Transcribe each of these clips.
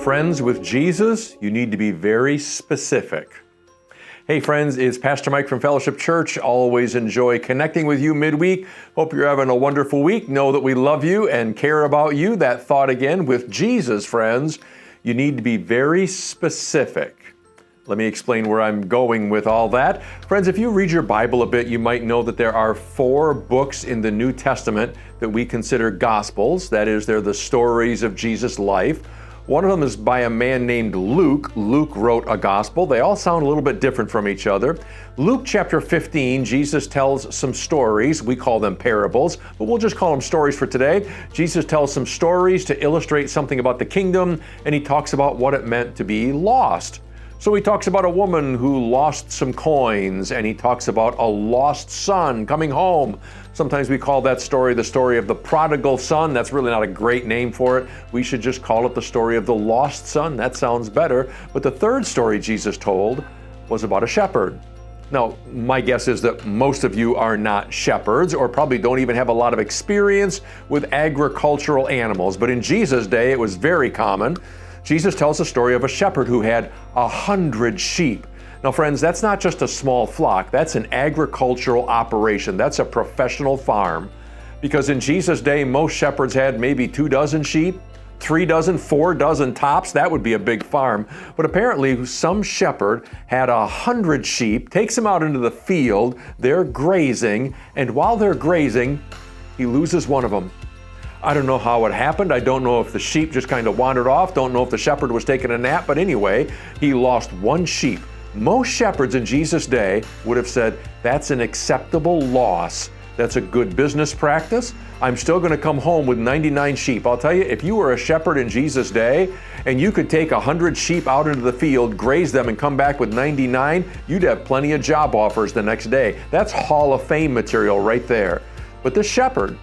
Friends with Jesus, you need to be very specific. Hey friends, it's Pastor Mike from Fellowship Church. Always enjoy connecting with you midweek. Hope you're having a wonderful week. Know that we love you and care about you. That thought again, with Jesus, friends, you need to be very specific. Let me explain where I'm going with all that. Friends, if you read your Bible a bit, you might know that there are 4 books in the New Testament that we consider Gospels. That is, they're the stories of Jesus' life. One of them is by a man named Luke. Luke wrote a gospel. They all sound a little bit different from each other. Luke chapter 15, Jesus tells some stories. We call them parables, but we'll just call them stories for today. Jesus tells some stories to illustrate something about the kingdom, and he talks about what it meant to be lost. So he talks about a woman who lost some coins, and he talks about a lost son coming home. Sometimes we call that story the story of the prodigal son. That's really not a great name for it. We should just call it the story of the lost son. That sounds better. But the third story Jesus told was about a shepherd. Now, my guess is that most of you are not shepherds, or probably don't even have a lot of experience with agricultural animals. But in Jesus' day, it was very common. Jesus tells the story of a shepherd who had 100 sheep. Now, friends, that's not just a small flock. That's an agricultural operation. That's a professional farm. Because in Jesus' day, most shepherds had maybe 2 dozen sheep, 3 dozen, 4 dozen tops. That would be a big farm. But apparently, some shepherd had 100 sheep, takes them out into the field. They're grazing, and while they're grazing, he loses one of them. I don't know how it happened. I don't know if the sheep just kind of wandered off. Don't know if the shepherd was taking a nap. But anyway, he lost 1 sheep. Most shepherds in Jesus' day would have said, that's an acceptable loss. That's a good business practice. I'm still going to come home with 99 sheep. I'll tell you, if you were a shepherd in Jesus' day and you could take 100 sheep out into the field, graze them, and come back with 99, you'd have plenty of job offers the next day. That's Hall of Fame material right there. But this shepherd,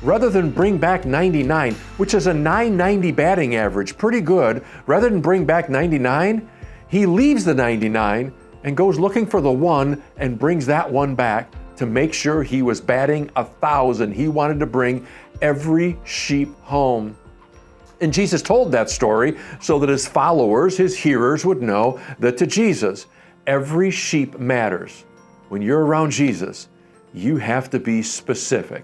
rather than bring back 99, which is a .990 batting average, pretty good, rather than bring back 99, he leaves the 99 and goes looking for the 1 and brings that 1 back to make sure he was batting 1,000. He wanted to bring every sheep home. And Jesus told that story so that his followers, his hearers, would know that to Jesus, every sheep matters. When you're around Jesus, you have to be specific.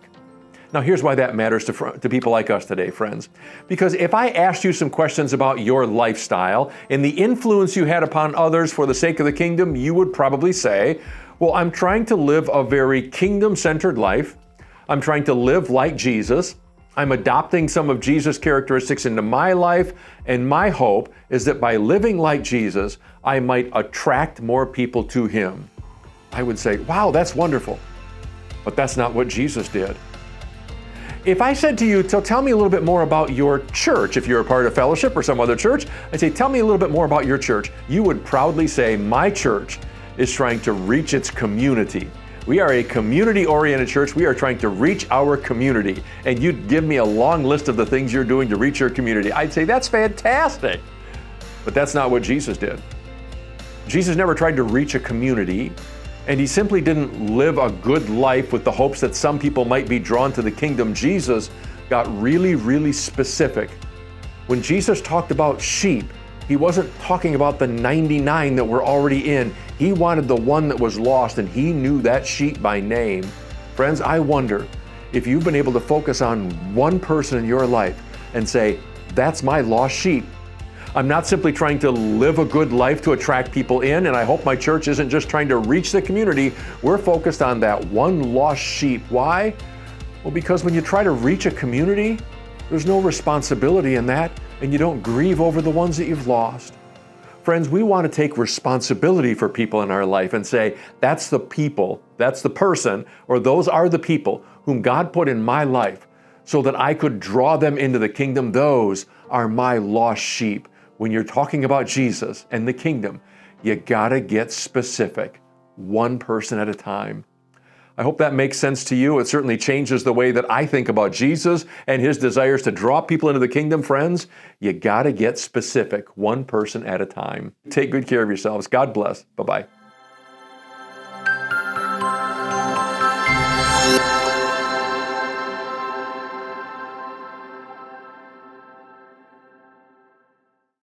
Now, here's why that matters to people like us today, friends. Because if I asked you some questions about your lifestyle and the influence you had upon others for the sake of the kingdom, you would probably say, well, I'm trying to live a very kingdom-centered life. I'm trying to live like Jesus. I'm adopting some of Jesus' characteristics into my life, and my hope is that by living like Jesus, I might attract more people to him. I would say, wow, that's wonderful. But that's not what Jesus did. If I said to you, so tell me a little bit more about your church, if you're a part of Fellowship or some other church, I'd say, tell me a little bit more about your church. You would proudly say, my church is trying to reach its community. We are a community-oriented church. We are trying to reach our community. And you'd give me a long list of the things you're doing to reach your community. I'd say, that's fantastic. But that's not what Jesus did. Jesus never tried to reach a community. And he simply didn't live a good life with the hopes that some people might be drawn to the kingdom. Jesus got really, really specific. When Jesus talked about sheep, he wasn't talking about the 99 that were already in. He wanted the 1 that was lost, and he knew that sheep by name. Friends, I wonder if you've been able to focus on 1 person in your life and say, that's my lost sheep. I'm not simply trying to live a good life to attract people in, and I hope my church isn't just trying to reach the community. We're focused on that 1 lost sheep. Why? Well, because when you try to reach a community, there's no responsibility in that, and you don't grieve over the ones that you've lost. Friends, we want to take responsibility for people in our life and say, that's the people, that's the person, or those are the people whom God put in my life so that I could draw them into the kingdom. Those are my lost sheep. When you're talking about Jesus and the kingdom, you gotta get specific, 1 person at a time. I hope that makes sense to you. It certainly changes the way that I think about Jesus and his desires to draw people into the kingdom. Friends, you gotta get specific, 1 person at a time. Take good care of yourselves. God bless. Bye-bye.